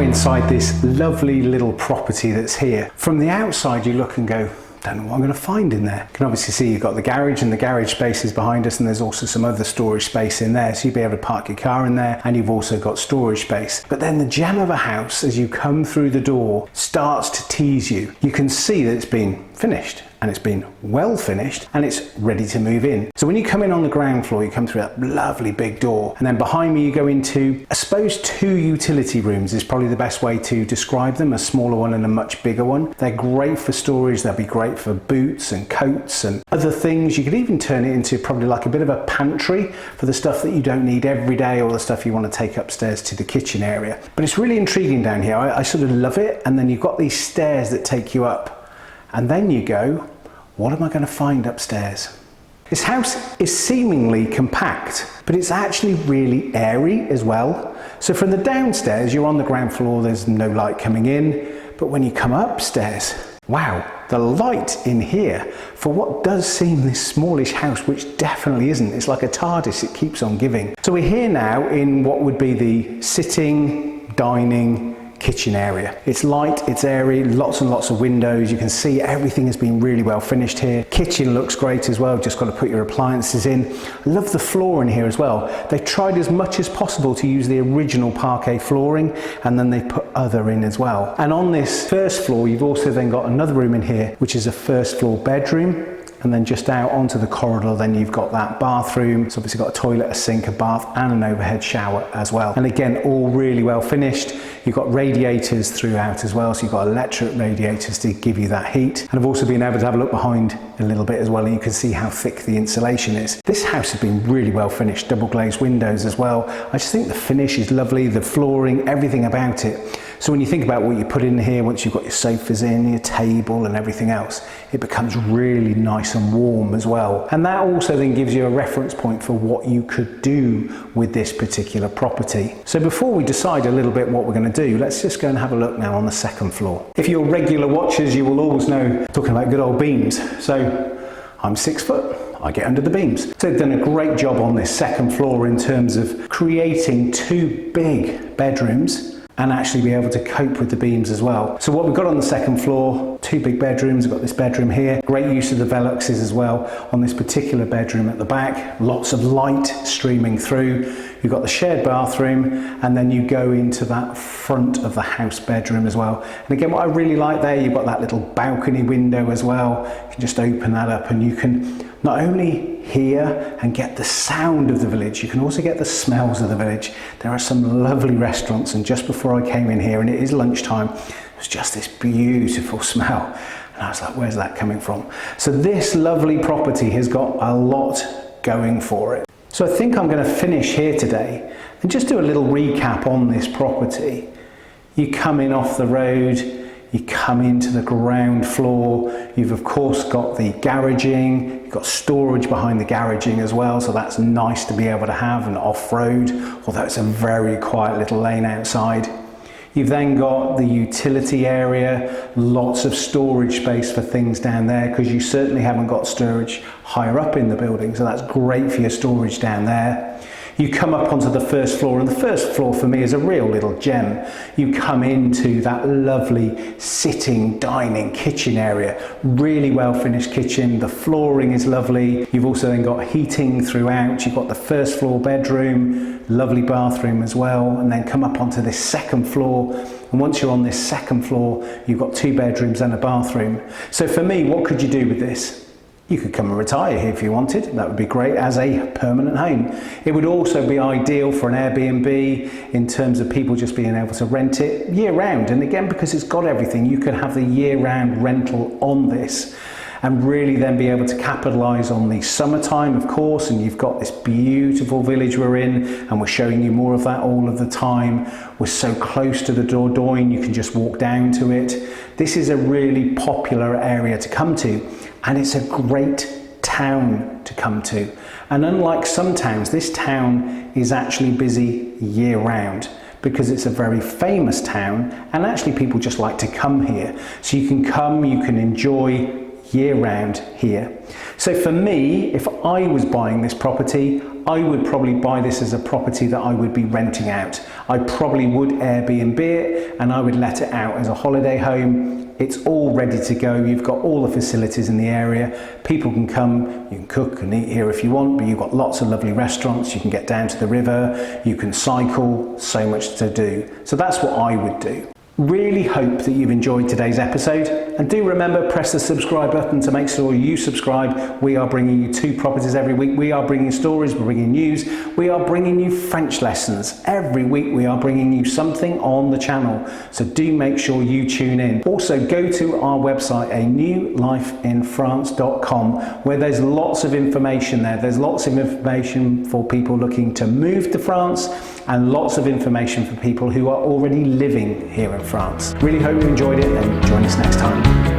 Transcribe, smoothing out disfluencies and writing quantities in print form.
inside this lovely little property that's here. From the outside you look and go, don't know what I'm going to find in there. You can obviously see you've got the garage, and the garage space is behind us, and there's also some other storage space in there, so you'll be able to park your car in there, and you've also got storage space. But then the gem of a house, as you come through the door, starts to tease you. You can see that it's been finished, and it's been well finished, and it's ready to move in. So when you come in on the ground floor, you come through that lovely big door, and then behind me you go into, I suppose, 2 utility rooms is probably the best way to describe them, a smaller one and a much bigger one. They're great for storage, they'll be great for boots and coats and other things. You could even turn it into probably like a bit of a pantry for the stuff that you don't need every day, or the stuff you want to take upstairs to the kitchen area. But it's really intriguing down here. I sort of love it. And then you've got these stairs that take you up, and then you go, what am I going to find upstairs? This house is seemingly compact, but it's actually really airy as well. So from the downstairs, you're on the ground floor, there's no light coming in, but when you come upstairs, wow, the light in here for what does seem this smallish house, which definitely isn't. It's like a TARDIS, it keeps on giving. So we're here now in what would be the sitting, dining, kitchen area. It's light, it's airy, lots and lots of windows. You can see everything has been really well finished here. Kitchen looks great as well, just got to put your appliances in. I love the floor in here as well. They tried as much as possible to use the original parquet flooring, and then they put other in as well. And on this first floor, you've also then got another room in here, which is a first floor bedroom. And then just out onto the corridor, then you've got that bathroom. It's obviously got a toilet, a sink, a bath, and an overhead shower as well. And again, all really well finished. You've got radiators throughout as well, so you've got electric radiators to give you that heat. And I've also been able to have a look behind a little bit as well, and you can see how thick the insulation is. This house has been really well finished, double glazed windows as well. I just think the finish is lovely, the flooring, everything about it. So when you think about what you put in here, once you've got your sofas in, your table and everything else, it becomes really nice and warm as well. And that also then gives you a reference point for what you could do with this particular property. So before we decide a little bit what we're going to do, let's just go and have a look now on the second floor. If you're regular watchers, you will always know, talking about good old beams. So I'm 6 foot. I get under the beams. So they've done a great job on this second floor in terms of creating 2 big bedrooms and actually be able to cope with the beams as well. So what we've got on the second floor, 2 big bedrooms. We've got this bedroom here. Great use of the Veluxes as well on this particular bedroom at the back. Lots of light streaming through. You've got the shared bathroom, and then you go into that front of the house bedroom as well. And again, what I really like there, you've got that little balcony window as well. You can just open that up, and you can not only hear and get the sound of the village, you can also get the smells of the village. There are some lovely restaurants, and just before I came in here, and it is lunchtime, it was just this beautiful smell. And I was like, where's that coming from? So this lovely property has got a lot going for it. So I think I'm going to finish here today and just do a little recap on this property. You come in off the road, you come into the ground floor, you've of course got the garaging, you've got storage behind the garaging as well, so that's nice to be able to have an off-road, although it's a very quiet little lane outside. You've then got the utility area, lots of storage space for things down there, because you certainly haven't got storage higher up in the building, so that's great for your storage down there. You come up onto the first floor, and the first floor for me is a real little gem. You come into that lovely sitting, dining, kitchen area. Really well finished kitchen. The flooring is lovely. You've also then got heating throughout. You've got the first floor bedroom, lovely bathroom as well, and then come up onto this second floor. And once you're on this second floor, you've got 2 bedrooms and a bathroom. So for me, what could you do with this? You could come and retire here if you wanted. That would be great as a permanent home. It would also be ideal for an Airbnb in terms of people just being able to rent it year round. And again, because it's got everything, you could have the year-round rental on this and really then be able to capitalise on the summertime, of course. And you've got this beautiful village we're in, and we're showing you more of that all of the time. We're so close to the Dordogne, you can just walk down to it. This is a really popular area to come to, and it's a great town to come to. And unlike some towns, this town is actually busy year round, because it's a very famous town, and actually people just like to come here. So you can come, you can enjoy year round here. So for me, if I was buying this property, I would probably buy this as a property that I would be renting out. I probably would Airbnb it and I would let it out as a holiday home. It's all ready to go. You've got all the facilities in the area. People can come, you can cook and eat here if you want, but you've got lots of lovely restaurants. You can get down to the river, you can cycle, so much to do. So that's what I would do. Really hope that you've enjoyed today's episode, and do remember, press the subscribe button to make sure you subscribe. We are bringing you 2 properties every week. We are bringing stories, we're bringing news, we are bringing you French lessons. Every week we are bringing you something on the channel, so do make sure you tune in. Also go to our website, anewlifeinfrance.com, where there's lots of information there. There's lots of information for people looking to move to France, and lots of information for people who are already living here in France. Really hope you enjoyed it, and join us next time.